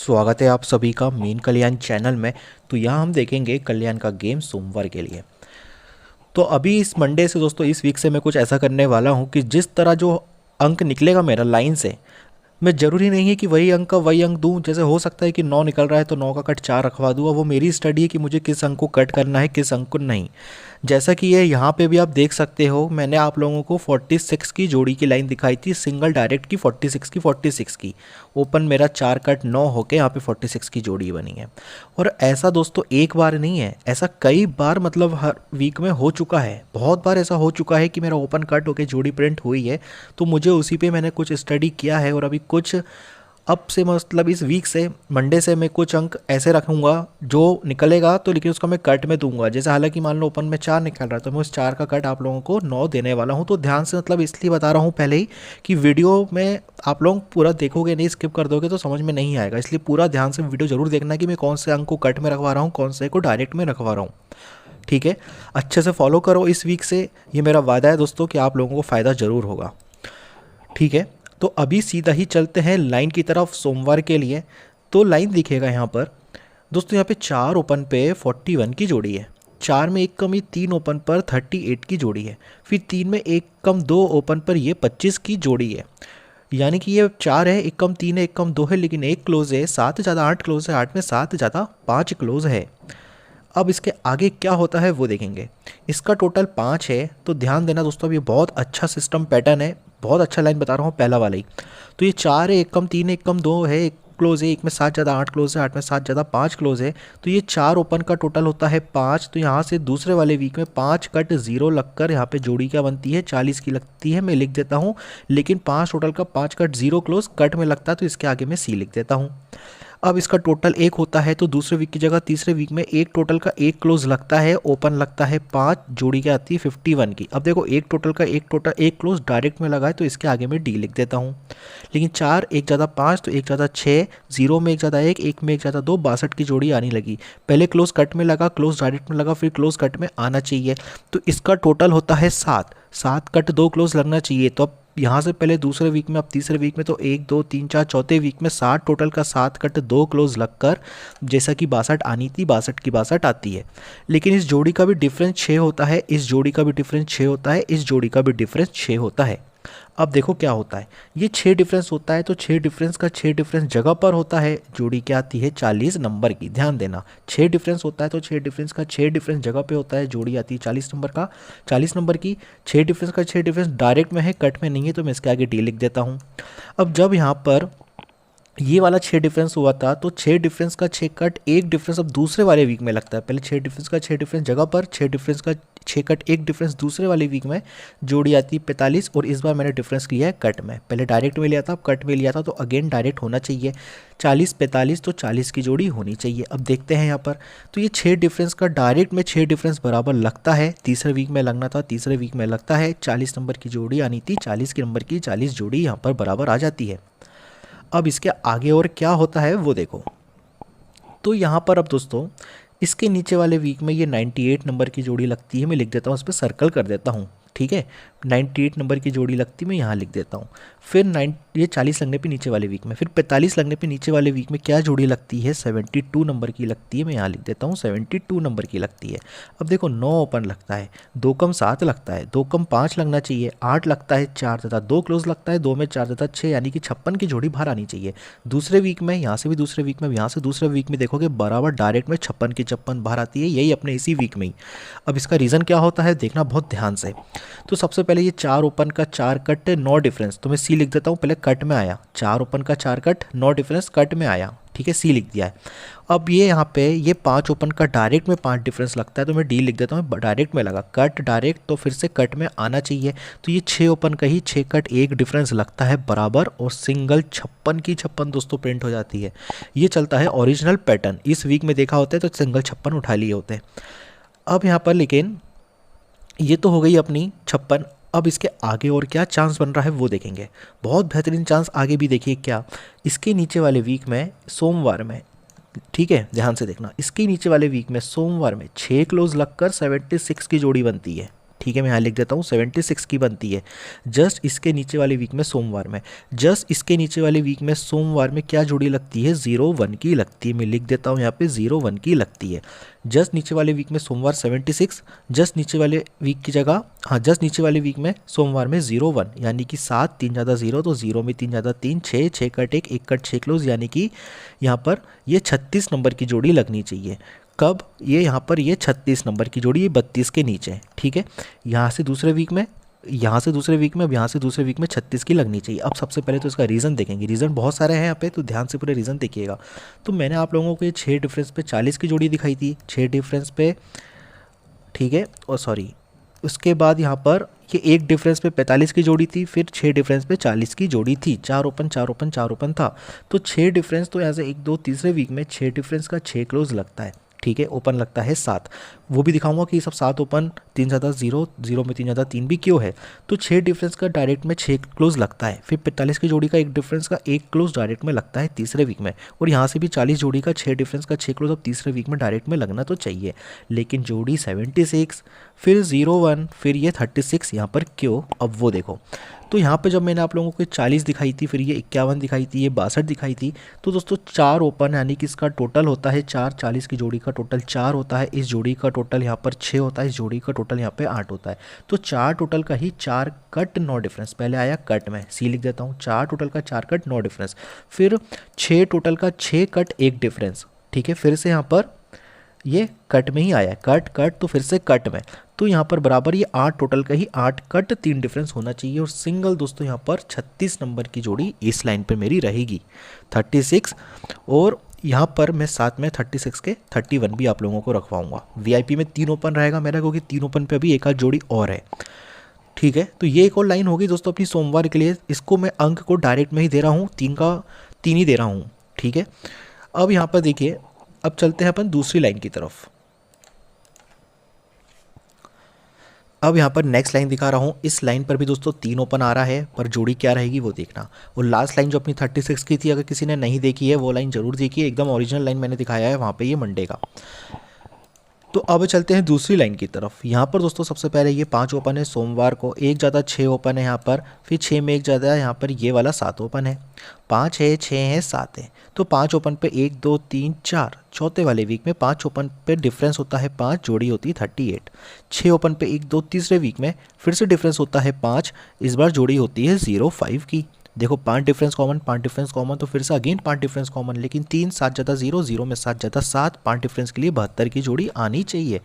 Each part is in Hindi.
स्वागत है आप सभी का मेन कल्याण चैनल में। तो यहाँ हम देखेंगे कल्याण का गेम सोमवार के लिए। तो अभी इस मंडे से दोस्तों इस वीक से मैं कुछ ऐसा करने वाला हूँ कि जिस तरह जो अंक निकलेगा मेरा लाइन से, मैं ज़रूरी नहीं है कि वही अंक का वही अंक दूं। जैसे हो सकता है कि 9 निकल रहा है तो 9 का कट 4 रखवा दूँ। वो मेरी स्टडी है कि मुझे किस अंक को कट करना है किस अंक को नहीं। जैसा कि ये यहाँ पे भी आप देख सकते हो, मैंने आप लोगों को 46 की जोड़ी की लाइन दिखाई थी, सिंगल डायरेक्ट की 46 की ओपन मेरा 4 कट 9 होके यहाँ पे 46 की जोड़ी बनी है। और ऐसा दोस्तों एक बार नहीं है, ऐसा कई बार मतलब हर वीक में हो चुका है। बहुत बार ऐसा हो चुका है कि मेरा ओपन कट होके जोड़ी प्रिंट हुई है। तो मुझे उसी पे मैंने कुछ स्टडी किया है और अभी कुछ अब से मतलब इस वीक से मंडे से मैं कुछ अंक ऐसे रखूँगा जो निकलेगा तो, लेकिन उसका मैं कट में दूंगा। जैसे हालांकि मान लो ओपन में 4 निकल रहा है तो मैं उस 4 का कट आप लोगों को 9 देने वाला हूँ। तो ध्यान से मतलब इसलिए बता रहा हूँ पहले ही कि वीडियो में आप लोग पूरा देखोगे नहीं, स्किप कर दोगे तो समझ में नहीं आएगा। इसलिए पूरा ध्यान से वीडियो जरूर देखना कि मैं कौन से अंक को कट में रखवा रहा हूँ, कौन से को डायरेक्ट में रखवा रहा हूँ। ठीक है, अच्छे से फॉलो करो इस वीक से, ये मेरा वादा है दोस्तों कि आप लोगों को फ़ायदा ज़रूर होगा। ठीक है, तो अभी सीधा ही चलते हैं लाइन की तरफ सोमवार के लिए। तो लाइन दिखेगा यहाँ पर दोस्तों, यहाँ पे 4 ओपन पे 41 की जोड़ी है, 4 में 1 कम ये 3 ओपन पर 38 की जोड़ी है, फिर 3 में 1 कम 2 ओपन पर ये 25 की जोड़ी है। यानी कि ये 4 है, 1 कम 3 है, 1 कम 2 है, लेकिन 1 क्लोज है, 7 ज़्यादा 8 क्लोज है, 8 में 7 ज़्यादा 5 क्लोज है। अब इसके आगे क्या होता है वो देखेंगे। इसका टोटल 5 है, तो ध्यान देना दोस्तों, अब ये बहुत अच्छा सिस्टम पैटर्न है, बहुत अच्छा लाइन बता रहा हूँ पहला वाला ही। तो ये 4 है, 1 कम 3 है, 1 कम 2 है, 1 क्लोज है, 1 में 7 ज़्यादा 8 क्लोज है, 8 में 7 ज़्यादा 5 क्लोज है। तो ये 4 ओपन का टोटल होता है 5। तो यहाँ से दूसरे वाले वीक में 5 कट 0 लगकर यहाँ पे जोड़ी क्या बनती है, 40 की लगती है। मैं लिख देता हूँ, लेकिन 5 टोटल का 5 कट 0 क्लोज कट में लगता है, तो इसके आगे मैं सी लिख देता हूँ। अब इसका टोटल 1 होता है, तो दूसरे वीक की जगह तीसरे वीक में 1 टोटल का 1 क्लोज लगता है, ओपन लगता है 5, जोड़ी क्या आती है 51 की। अब देखो 1 टोटल का 1 क्लोज डायरेक्ट में लगा है, तो इसके आगे मैं डी लिख देता हूँ। लेकिन 4 1 ज़्यादा 5 तो 1 ज़्यादा 6, 0 में 1 ज़्यादा 1, 1 में 1 ज़्यादा 2, 62 की जोड़ी आने लगी। पहले क्लोज कट में लगा, क्लोज डायरेक्ट में लगा, फिर क्लोज कट में आना चाहिए। तो इसका टोटल होता है 7, 7 कट 2 क्लोज लगना चाहिए। तो अब यहाँ से पहले दूसरे वीक में, अब तीसरे वीक में, तो 1 2 3 4 चौथे वीक में 7 टोटल का 7 कट 2 क्लोज लगकर जैसा कि 62 आनी थी, 62 की 62 आती है। लेकिन इस जोड़ी का भी डिफरेंस 6 होता है, इस जोड़ी का भी डिफरेंस 6 होता है, इस जोड़ी का भी डिफरेंस 6 होता है। अब देखो क्या होता है, ये 6 डिफरेंस होता है, तो 6 डिफरेंस का 6 डिफरेंस जगह पर होता है, जोड़ी क्या आती है 40 नंबर की। ध्यान देना, 6 डिफरेंस होता है तो 6 डिफरेंस का 6 डिफरेंस जगह पे होता है, जोड़ी आती है 40 नंबर का, 40 नंबर की। 6 डिफरेंस का 6 डिफरेंस डायरेक्ट में है, कट में नहीं है, तो मैं इसके आगे डी लिख देता हूँ। अब जब यहाँ पर ये वाला 6 डिफरेंस हुआ था, तो 6 डिफरेंस का 6 कट 1 डिफरेंस अब दूसरे वाले वीक में लगता है। पहले 6 डिफरेंस का 6 डिफरेंस जगह पर, 6 डिफरेंस का 6 कट 1 डिफरेंस दूसरे वाले वीक में, जोड़ी आती है 45। और इस बार मैंने डिफरेंस लिया है कट में, पहले डायरेक्ट में लिया था, अब कट में लिया था, तो अगेन डायरेक्ट होना चाहिए। 40 45 तो 40 की जोड़ी होनी चाहिए। अब देखते हैं यहाँ पर, तो ये 6 डिफरेंस का डायरेक्ट में 6 डिफरेंस बराबर लगता है, तीसरे वीक में लगना था, तीसरे वीक में लगता है। 40 नंबर की जोड़ी आनी थी, 40 के नंबर की 40 जोड़ी यहाँ पर बराबर आ जाती है। अब इसके आगे और क्या होता है वो देखो। तो यहाँ पर अब दोस्तों इसके नीचे वाले वीक में ये 98 नंबर की जोड़ी लगती है, मैं लिख देता हूँ, उस पर सर्कल कर देता हूँ। ठीक है, 98 नंबर की जोड़ी लगती है, मैं यहाँ लिख देता हूँ। फिर ये 40 लगने पे नीचे वाले वीक में, फिर 45 लगने पे नीचे वाले वीक में क्या जोड़ी लगती है, 72 नंबर की लगती है, मैं यहाँ लिख देता हूँ 72 नंबर की लगती है। अब देखो 9 ओपन लगता है, 2 कम 7 लगता है, 2 कम 5 लगना चाहिए, 8 लगता है, 4 तथा 2 क्लोज लगता है, 2 में 4 तथा 6, यानी कि 56 की जोड़ी बाहर आनी चाहिए। दूसरे वीक में, यहाँ से भी दूसरे वीक में, यहाँ से दूसरे वीक में देखोगे बराबर डायरेक्ट में 56 की 56 बाहर आती है, यही अपने इसी वीक में ही। अब इसका रीज़न क्या होता है देखना बहुत ध्यान से। तो सबसे पहले ये 4 ओपन का 4 कट 9 डिफरेंस, तो मैं सी लिख देता हूँ, पहले कट में आया, 4 ओपन का 4 कट 9 डिफरेंस कट में आया, ठीक है, सी लिख दिया है। अब ये यहाँ पे ये 5 ओपन का डायरेक्ट में 5 डिफरेंस लगता है, तो मैं डी लिख देता हूँ, डायरेक्ट में लगा, कट डायरेक्ट तो फिर से कट में आना चाहिए। तो ये 6 ओपन का ही 6 कट 1 डिफरेंस लगता है बराबर, और सिंगल 56 की 56 दोस्तों प्रिंट हो जाती है। ये चलता है ओरिजिनल पैटर्न, इस वीक में देखा होता है तो सिंगल 56 उठा लिए होते हैं। अब यहाँ पर लेकिन ये तो हो गई अपनी 56। अब इसके आगे और क्या चांस बन रहा है वो देखेंगे, बहुत बेहतरीन चांस आगे भी देखिए क्या। इसके नीचे वाले वीक में सोमवार में, ठीक है ध्यान से देखना, इसके नीचे वाले वीक में सोमवार में 6 क्लोज लगकर 76 की जोड़ी बनती है। ठीक है, मैं यहाँ लिख देता हूँ 76 की बनती है। जस्ट इसके नीचे वाले वीक में सोमवार में, जस्ट इसके नीचे वाले वीक में सोमवार में क्या जोड़ी लगती है, 0 1 की लगती है। मैं लिख देता हूँ यहाँ पे 0 1 की लगती है। जस्ट नीचे वाले वीक में सोमवार 76, जस्ट नीचे वाले वीक की जगह, हाँ जस्ट नीचे वाले वीक में सोमवार में 0 1, यानी कि 7 3 ज़्यादा 0, तो 0 में 3 ज़्यादा 3, 6 6 कट 1 1 कट 6 क्लोज, यानी कि यहाँ पर ये 36 नंबर की जोड़ी लगनी चाहिए। कब, ये यहाँ पर ये 36 नंबर की जोड़ी, ये 32 के नीचे है। ठीक है, यहाँ से दूसरे वीक में, यहाँ से दूसरे वीक में, अब यहाँ से दूसरे वीक में 36 की लगनी चाहिए। अब सबसे पहले तो इसका रीज़न देखेंगे, रीज़न बहुत सारे हैं यहाँ पे, तो ध्यान से पूरे रीज़न देखिएगा। तो मैंने आप लोगों को ये 6 डिफरेंस पे 40 की जोड़ी दिखाई थी, 6 डिफरेंस पे, ठीक है, और सॉरी उसके बाद यहाँ पर ये 1 डिफरेंस पे 45 की जोड़ी थी, फिर 6 डिफरेंस पे 40 की जोड़ी थी, 4 ओपन 4 ओपन 4 ओपन था। तो 6 डिफरेंस, तो ऐसे 1 2 तीसरे वीक में 6 डिफरेंस का 6 क्लोज लगता है। ठीक है, ओपन लगता है 7, वो भी दिखाऊंगा कि सब 7 ओपन, 3 ज़्यादा 0, 0 में 3 ज़्यादा 3 भी क्यों है। तो 6 डिफरेंस का डायरेक्ट में 6 क्लोज लगता है, फिर 45 की जोड़ी का 1 डिफरेंस का 1 क्लोज डायरेक्ट में लगता है तीसरे वीक में, और यहाँ से भी 40 जोड़ी का 6 डिफरेंस का 6 क्लोज अब तीसरे वीक में डायरेक्ट में लगना तो चाहिए। लेकिन जोड़ी 76, फिर 0 1, फिर ये 36 यहाँ पर क्यों, अब वो देखो। तो यहाँ पे जब मैंने आप लोगों को 40 दिखाई थी, फिर ये 51 दिखाई थी, ये 62 दिखाई थी, तो दोस्तों 4 ओपन, यानी कि इसका टोटल होता है 4, 40 की जोड़ी का टोटल 4 होता है, इस जोड़ी का टोटल यहाँ पर 6 होता है, इस जोड़ी का टोटल यहाँ पे 8 होता है। तो 4 टोटल का ही 4 कट 9 डिफरेंस, पहले आया कट में, सी लिख देता हूँ, 4 टोटल का 4 कट 9 डिफरेंस, फिर 6 टोटल का 6 कट 1 डिफरेंस। ठीक है, फिर से यहाँ पर ये कट में ही आया है, कट कट, तो फिर से कट में, तो यहाँ पर बराबर ये 8 टोटल का ही 8 कट 3 डिफरेंस होना चाहिए, और सिंगल दोस्तों यहाँ पर 36 नंबर की जोड़ी इस लाइन पे मेरी रहेगी 36, और यहाँ पर मैं साथ में 36 के 31 भी आप लोगों को रखवाऊंगा। वीआईपी में 3 ओपन रहेगा मेरा, क्योंकि 3 ओपन पे अभी एक आध जोड़ी और है। ठीक है, तो ये एक और लाइन होगी दोस्तों अपनी सोमवार के लिए। इसको मैं अंक को डायरेक्ट में ही दे रहा हूँ, 3 का 3 ही दे रहा हूँ। ठीक है, अब यहाँ पर देखिए, अब चलते हैं अपन दूसरी लाइन की तरफ। अब यहाँ पर नेक्स्ट लाइन दिखा रहा हूँ, इस लाइन पर भी दोस्तों 3 ओपन आ रहा है, पर जोड़ी क्या रहेगी वो देखना। और लास्ट लाइन जो अपनी 36 की थी, अगर किसी ने नहीं देखी है वो लाइन जरूर देखिए, एकदम ओरिजिनल लाइन मैंने दिखाया है वहाँ पे, ये मंडे का। तो अब चलते हैं दूसरी लाइन की तरफ। यहाँ पर दोस्तों सबसे पहले ये 5 ओपन है सोमवार को, 1 ज़्यादा 6 ओपन है यहाँ पर, फिर 6 में 1 ज़्यादा है यहाँ पर, ये वाला 7 ओपन है, 5 है 6 है 7 है। तो 5 ओपन पे 1 2 3 4, चौथे वाले वीक में 5 ओपन पे डिफरेंस होता है 5, जोड़ी होती है 38। 6 ओपन पे 1 2 तीसरे वीक में फिर से डिफरेंस होता है 5, इस बार जोड़ी होती है 0 5 की। देखो 5 डिफरेंस कॉमन, 5 डिफरेंस कॉमन, तो फिर से अगेन 5 डिफरेंस कॉमन, लेकिन 3 7 ज़्यादा 0, 0 में 7 ज़्यादा 7, 5 डिफरेंस के लिए 72 की जोड़ी आनी चाहिए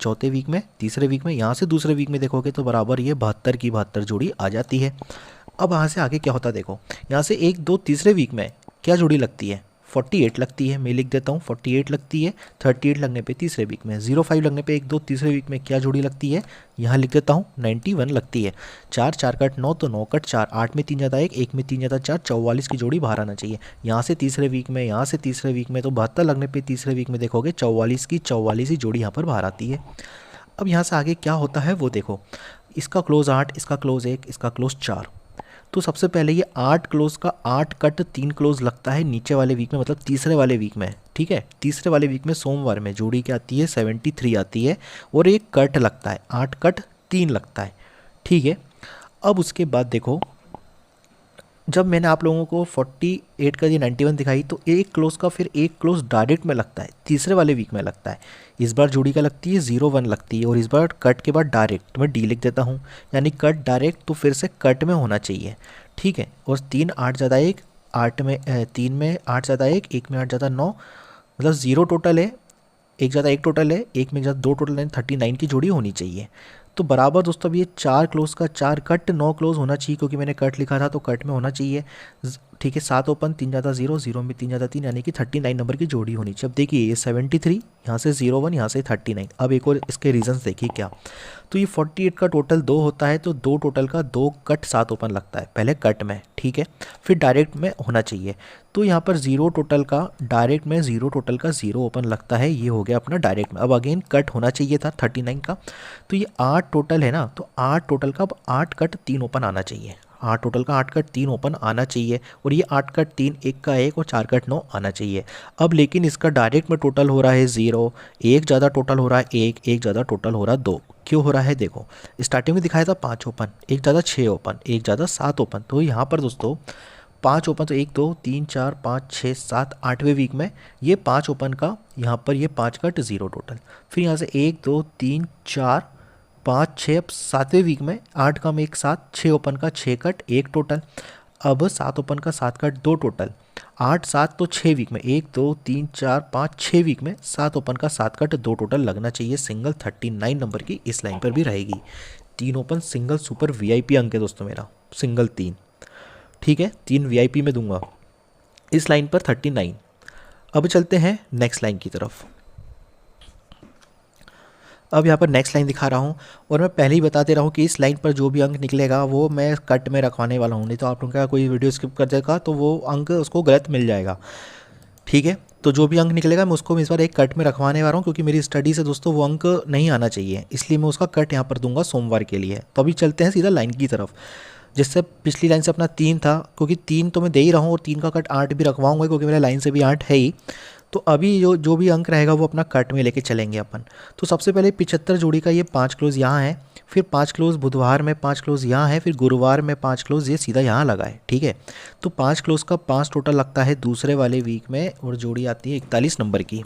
चौथे वीक में, तीसरे वीक में। यहाँ से दूसरे वीक में देखोगे तो बराबर ये 72 की 72 जोड़ी आ जाती है। अब यहाँ से आगे क्या होता है देखो, यहाँ से 1 2 तीसरे वीक में क्या जोड़ी लगती है, 48 लगती है, मैं लिख देता हूँ 48 लगती है। 38 लगने पे तीसरे वीक में, 05 लगने पे 1 2 तीसरे वीक में क्या जोड़ी लगती है, यहाँ लिख देता हूँ 91 लगती है। 4 4 कट 9, तो 9 कट 4, 8 में 3 ज़्यादा 1, 1 में 3 ज़्यादा 4, 44 की जोड़ी बाहर आना चाहिए। यहाँ से तीसरे वीक में, यहाँ से तीसरे वीक में, तो 72 लगने पे तीसरे वीक में देखोगे 44 की 44 ही जोड़ी यहाँ पर बाहर आती है। अब यहाँ से आगे क्या होता है वो देखो, इसका क्लोज 8, इसका क्लोज 1, इसका क्लोज 4। तो सबसे पहले ये 8 क्लोज का 8 कट 3 क्लोज लगता है नीचे वाले वीक में, मतलब तीसरे वाले वीक में। ठीक है, तीसरे वाले वीक में सोमवार में जोड़ी क्या आती है, 73 आती है, और एक कट लगता है, 8 कट 3 लगता है। ठीक है, अब उसके बाद देखो, जब मैंने आप लोगों को 48 का ये 91 दिखाई, तो एक क्लोज का फिर एक क्लोज डायरेक्ट में लगता है, तीसरे वाले वीक में लगता है। इस बार जोड़ी का लगती है 0 1 लगती है, और इस बार कट के बाद डायरेक्ट मैं डी लिख देता हूँ, यानी कट डायरेक्ट, तो फिर से कट में होना चाहिए। ठीक है, और 3 8 ज़्यादा 1, 8 में 3 में 8 ज़्यादा 1, 1 में 8 ज़्यादा 9, मतलब 0 टोटल है, 1 ज़्यादा 1 टोटल है, 1 में ज़्यादा 2 टोटल है, 39 की जोड़ी होनी चाहिए। तो बराबर दोस्तों अब ये 4 क्लोज का 4 कट 9 क्लोज होना चाहिए, क्योंकि मैंने कट लिखा था तो कट में होना चाहिए। ठीक है, 7 ओपन, 3 ज़्यादा 0, 0 में 3 ज़्यादा 3, यानी कि 39 नंबर की जोड़ी होनी चाहिए। अब देखिए ये 73, यहाँ से 0 1, यहाँ से 39। अब एक और इसके रीजंस देखिए क्या। तो ये 48 का टोटल 2 होता है, तो 2 टोटल का 2 कट 7 ओपन लगता है, पहले कट में। ठीक है, फिर डायरेक्ट में होना चाहिए, तो यहाँ पर 0 टोटल का डायरेक्ट में, 0 टोटल का 0 ओपन लगता है, ये हो गया अपना डायरेक्ट में। अब अगेन कट होना चाहिए था 39 का, तो ये 8 टोटल है ना, तो 8 टोटल का अब 8 कट 3 ओपन आना चाहिए, 8 टोटल का 8 कट 3 ओपन आना चाहिए, और ये 8 कट 3, 1 का 1 और 4 कट 9 आना चाहिए। अब लेकिन इसका डायरेक्ट में टोटल हो रहा है 0, 1 ज़्यादा टोटल हो रहा है 1, 1 ज़्यादा टोटल हो रहा है 2। क्यों हो रहा है देखो, स्टार्टिंग में दिखाया था 5 ओपन, एक ज़्यादा 6 ओपन, एक ज़्यादा 7 ओपन। तो यहाँ पर दोस्तों 5 ओपन, तो 1 2 3 4 5 6 7 8वें वीक में ये 5 ओपन का यहाँ पर ये 5 कट 0 टोटल। फिर यहाँ से 1 2 3 4 5 6, अब 7वें वीक में 8 कम 1 7, 6 ओपन का 6 कट 1 टोटल। अब 7 ओपन का 7 कट 2 टोटल, 8 7 तो 6 वीक में 1 2 3 4 5 6 वीक में 7 ओपन का 7 कट 2 टोटल लगना चाहिए। सिंगल 39 नंबर की इस लाइन पर भी रहेगी। 3 ओपन सिंगल सुपर वीआईपी अंक है दोस्तों मेरा, सिंगल 3, ठीक है, 3 वीआईपी में दूंगा इस लाइन पर 39। अब चलते हैं नेक्स्ट लाइन की तरफ। अब यहाँ पर नेक्स्ट लाइन दिखा रहा हूँ और मैं पहले ही बता दे रहा हूँ कि इस लाइन पर जो भी अंक निकलेगा वो मैं कट में रखवाने वाला हूँ, नहीं तो आप लोगों का कोई वीडियो स्किप कर देगा तो वो अंक उसको गलत मिल जाएगा, ठीक है। तो जो भी अंक निकलेगा मैं उसको इस बार एक कट में रखवाने वाला हूँ, क्योंकि मेरी स्टडी से दोस्तों वो अंक नहीं आना चाहिए, इसलिए मैं उसका कट यहाँ पर दूंगा सोमवार के लिए। तो अभी चलते हैं सीधा लाइन की तरफ, जिससे पिछली लाइन से अपना 3 था, क्योंकि 3 तो मैं दे ही रहा हूँ और 3 का कट 8 भी रखवाऊंगा, क्योंकि मेरे लाइन से भी 8 है ही। तो अभी जो भी अंक रहेगा वो अपना कट में लेके चलेंगे अपन। तो सबसे पहले 75 जोड़ी का ये 5 क्लोज यहाँ है, फिर 5 क्लोज बुधवार में 5 क्लोज यहाँ है, फिर गुरुवार में 5 क्लोज ये सीधा यहाँ लगा है, ठीक है। तो 5 क्लोज का 5 टोटल लगता है दूसरे वाले वीक में और जोड़ी आती है 41 नंबर की,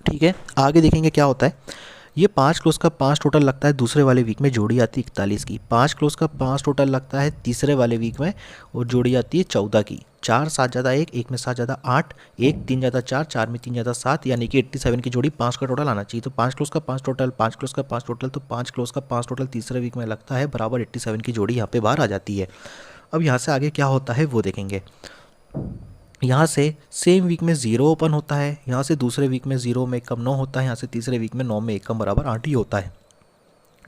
ठीक है। आगे देखेंगे क्या होता है। ये 5 क्लोज का 5 टोटल लगता है दूसरे वाले वीक में, जोड़ी आती है 41 की। 5 क्लोज का 5 टोटल लगता है तीसरे वाले वीक में और जोड़ी आती है 14 की। 4 7 ज़्यादा 1, 1 में 7 ज़्यादा 8, 1 3 ज़्यादा 4, 4 में 3 ज़्यादा 7, यानी कि 87 की जोड़ी 5 का टोटल आना चाहिए। तो 5 क्लोज का 5 टोटल, 5 क्लोज का 5 टोटल, तो 5 क्लोज का 5 टोटल तीसरे वीक में लगता है बराबर 87 की जोड़ी यहाँ पे बाहर आ जाती है। अब यहाँ से आगे क्या होता है वो देखेंगे। यहाँ से सेम वीक में 0 ओपन होता है, यहाँ से दूसरे वीक में 0 में 1 कम 9 होता है, यहाँ से तीसरे वीक में 9 में 1 कम बराबर 8 ही होता है,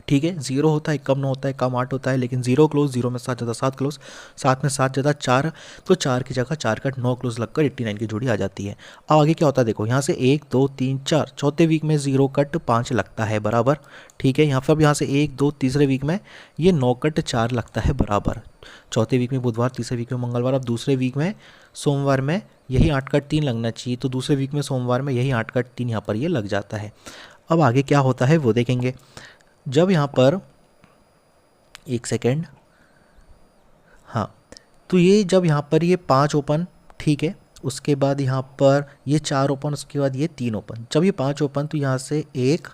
ठीक है। 0 होता है, 1 कम 9 होता है, कम 8 होता है, लेकिन 0 क्लोज, 0 में 7 ज़्यादा 7 क्लोज, 7 में 7 ज़्यादा 4, तो 4 की जगह 4 कट 9 क्लोज लगकर 89 की जोड़ी आ जाती है। अब आगे क्या होता है देखो, यहाँ से 1 2 3 4, चौथे वीक में 0 कट 5 लगता है बराबर, ठीक है। यहाँ पर अब यहाँ से 1 2 तीसरे वीक में ये 9 कट 4 लगता है बराबर, चौथे वीक में बुधवार, तीसरे वीक में मंगलवार। अब दूसरे वीक में सोमवार में यही 8 कट 3 लगना चाहिए, तो दूसरे वीक में सोमवार में यही 8 कट 3 यहाँ पर ये लग जाता है। अब आगे क्या होता है वो देखेंगे। जब यहाँ पर एक सेकेंड, हाँ, तो ये जब यहाँ पर ये 5 ओपन, ठीक है, उसके बाद यहाँ पर ये 4 ओपन, उसके बाद ये 3 ओपन, जब ये 5 ओपन तो यहाँ से 1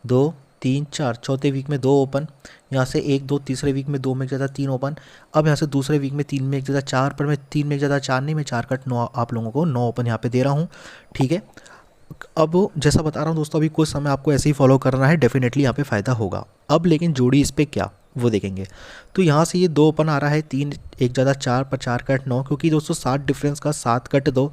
2 3 4, चौथे वीक में 2 ओपन, यहाँ से 1 2 तीसरे वीक में 2 में एक ज़्यादा 3 ओपन, अब यहाँ से दूसरे वीक में 3 में एक ज़्यादा 4, पर मैं 3 में एक ज़्यादा 4 नहीं, मैं 4 कट 9 आप लोगों को 9 ओपन यहाँ पे दे रहा हूँ, ठीक है। अब जैसा बता रहा हूँ दोस्तों, अभी कुछ समय आपको ऐसे ही फॉलो करना है, डेफिनेटली यहाँ पे फ़ायदा होगा। अब लेकिन जोड़ी इस पर क्या वो देखेंगे। तो यहाँ से ये 2 ओपन आ रहा है, 3 एक ज़्यादा 4 पर 4 कट 9, क्योंकि दोस्तों 7 डिफरेंस का 7 कट 2,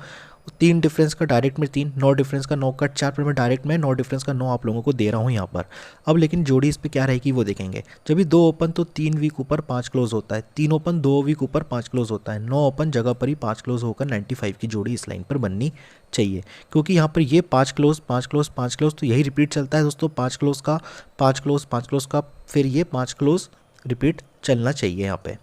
3 डिफरेंस का डायरेक्ट में 3, 9 डिफरेंस का 9 कट 4, पर मैं डायरेक्ट में 9 डिफरेंस का 9 आप लोगों को दे रहा हूँ यहाँ पर। अब लेकिन जोड़ी इस पर क्या रहेगी वो देखेंगे। जब भी 2 ओपन तो 3 वीक ऊपर 5 क्लोज होता है, 3 ओपन 2 वीक ऊपर 5 क्लोज होता है, 9 ओपन जगह पर ही 5 क्लोज होकर 95 की जोड़ी इस लाइन पर बननी चाहिए, क्योंकि यहाँ पर ये 5 क्लोज 5 क्लोज 5 क्लोज, तो यही रिपीट चलता है दोस्तों, 5 क्लोज का 5 क्लोज 5 क्लोज का, फिर ये 5 क्लोज रिपीट चलना चाहिए यहाँ पे,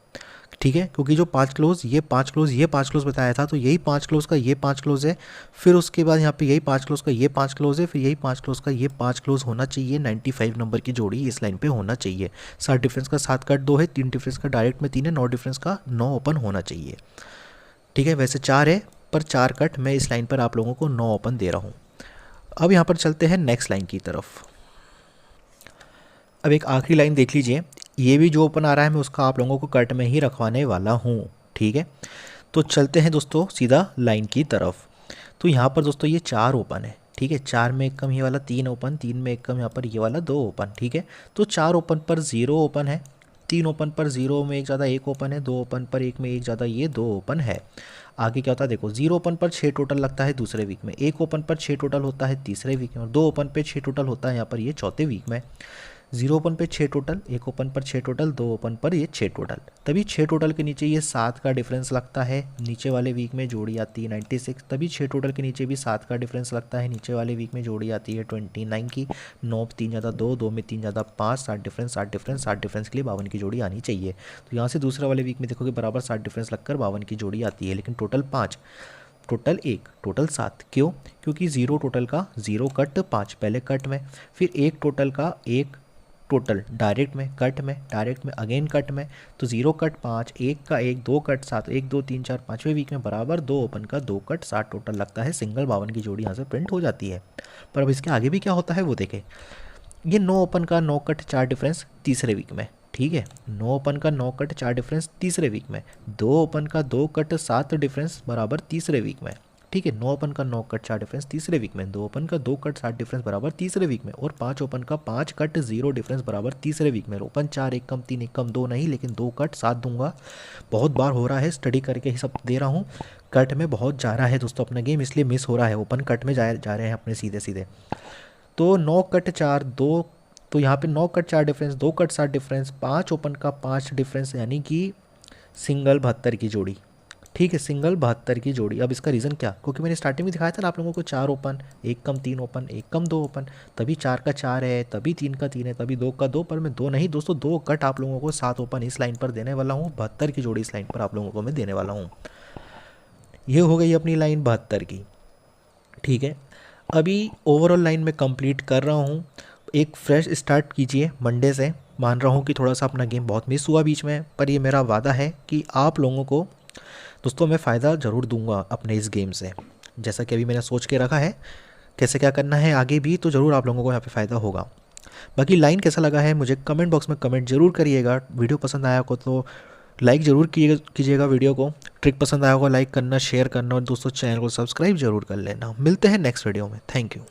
ठीक है। क्योंकि जो 5 क्लोज ये 5 क्लोज ये 5 क्लोज बताया था, तो यही 5 क्लोज का ये 5 क्लोज है, फिर उसके बाद यहाँ पे यही 5 क्लोज का ये 5 क्लोज है, फिर यही 5 क्लोज का ये 5 क्लोज होना चाहिए। 95 नंबर की जोड़ी इस लाइन पे होना चाहिए। 7 डिफरेंस का 7 कट 2 है, 3 डिफरेंस का डायरेक्ट में 3 है, 9 डिफरेंस का 9 ओपन होना चाहिए, ठीक है। वैसे 4 है पर 4 कट मैं इस लाइन पर आप लोगों को 9 ओपन दे रहा हूँ। अब यहाँ पर चलते हैं नेक्स्ट लाइन की तरफ। अब एक आखिरी लाइन देख लीजिए, ये भी जो ओपन आ रहा है मैं उसका आप लोगों को कट में ही रखवाने वाला हूँ, ठीक है। तो चलते हैं दोस्तों सीधा लाइन की तरफ। तो यहाँ पर दोस्तों ये 4 ओपन है, ठीक है, 4 में 1 कम ये वाला 3 ओपन, 3 में 1 कम यहाँ पर ये वाला 2 ओपन, ठीक है। तो 4 ओपन पर 0 ओपन है, 3 ओपन पर 0 में 1 ज़्यादा 1 ओपन है, 2 ओपन पर 1 में 1 ज़्यादा ये 2 ओपन है। आगे क्या होता है देखो, 0 ओपन पर 6 टोटल लगता है दूसरे वीक में, 1 ओपन पर 6 टोटल होता है तीसरे वीक में, और 2 ओपन पे 6 टोटल होता है यहाँ पर ये चौथे वीक में। 0 ओपन पे 6 टोटल, 1 ओपन पर 6 टोटल, 2 ओपन पर ये 6 टोटल, तभी 6 टोटल के नीचे ये 7 का डिफरेंस लगता है, नीचे वाले वीक में जोड़ी आती है 96, तभी 6 टोटल के नीचे भी 7 का डिफरेंस लगता है, नीचे वाले वीक में जोड़ी आती है 29 की। 9 3 ज़्यादा 2, 2 में 3 ज़्यादा 5, 7 डिफरेंस 7 डिफरेंस 7 डिफरेंस के लिए 52 की जोड़ी आनी चाहिए। तो यहाँ से दूसरे वाले वीक में देखोगे बराबर 7 डिफरेंस लगकर 52 की जोड़ी आती है, लेकिन टोटल 5, टोटल 1, टोटल 7, क्यों? क्योंकि 0 टोटल का 0 कट 5 पहले कट में, फिर 1 टोटल का 1 टोटल डायरेक्ट में, कट में, डायरेक्ट में, अगेन कट में, तो 0 कट 5, 1 का 1, 2 कट 7, 1 2 3 4 5वें वीक में बराबर 2 ओपन का 2 कट 7 टोटल लगता है। सिंगल 52 की जोड़ी यहाँ से प्रिंट हो जाती है। पर अब इसके आगे भी क्या होता है वो देखें। ये 9 ओपन का 9 कट 4 डिफरेंस तीसरे वीक में, ठीक है, 9 ओपन का 9 कट 4 डिफरेंस तीसरे वीक में, 2 ओपन का 2 कट 7 डिफरेंस बराबर तीसरे वीक में, ठीक है, 9 ओपन का 9 कट 4 डिफरेंस तीसरे वीक में, 2 ओपन का 2 कट 7 डिफरेंस बराबर तीसरे वीक में, और 5 ओपन का 5 कट 0 डिफरेंस बराबर तीसरे वीक में। ओपन 4 1 कम 3 1 कम 2 नहीं, लेकिन 2 कट 7 दूंगा। बहुत बार हो रहा है, स्टडी करके ही सब दे रहा हूँ। कट में बहुत जा रहा है दोस्तों अपना गेम, इसलिए मिस हो रहा है। ओपन कट में जा रहे हैं अपने सीधे सीधे। तो 9 कट 4 2, तो यहाँ पे 9 cut 4 difference, 2 cut 7 difference, 5 open का 5 डिफरेंस, यानी कि सिंगल 72 की जोड़ी, ठीक है, सिंगल 72 की जोड़ी। अब इसका रीज़न क्या, क्योंकि मैंने स्टार्टिंग में दिखाया था ना आप लोगों को 4 ओपन, 1 कम 3 ओपन, 1 कम 2 ओपन, तभी 4 का 4 है, तभी 3 का 3 है, तभी 2 का 2, पर मैं 2 नहीं दोस्तों, 2 कट आप लोगों को 7 ओपन इस लाइन पर देने वाला हूँ। 72 की जोड़ी इस लाइन पर आप लोगों को मैं देने वाला हूँ। ये हो गई अपनी लाइन 72 की, ठीक है। अभी ओवरऑल लाइन में कंप्लीट कर रहा हूँ। एक फ्रेश स्टार्ट कीजिए मंडे से। मान रहा हूँ कि थोड़ा सा अपना गेम बहुत मिस हुआ बीच में, पर ये मेरा वादा है कि आप लोगों को दोस्तों मैं फ़ायदा ज़रूर दूंगा अपने इस गेम से। जैसा कि अभी मैंने सोच के रखा है कैसे क्या करना है आगे भी, तो ज़रूर आप लोगों को यहाँ पे फ़ायदा होगा। बाकी लाइन कैसा लगा है मुझे कमेंट बॉक्स में कमेंट ज़रूर करिएगा। वीडियो पसंद आया हो तो लाइक ज़रूर कीजिएगा वीडियो को। ट्रिक पसंद आया होगा लाइक करना, शेयर करना, और दोस्तों चैनल को सब्सक्राइब ज़रूर कर लेना। मिलते हैं नेक्स्ट वीडियो में। Thank you.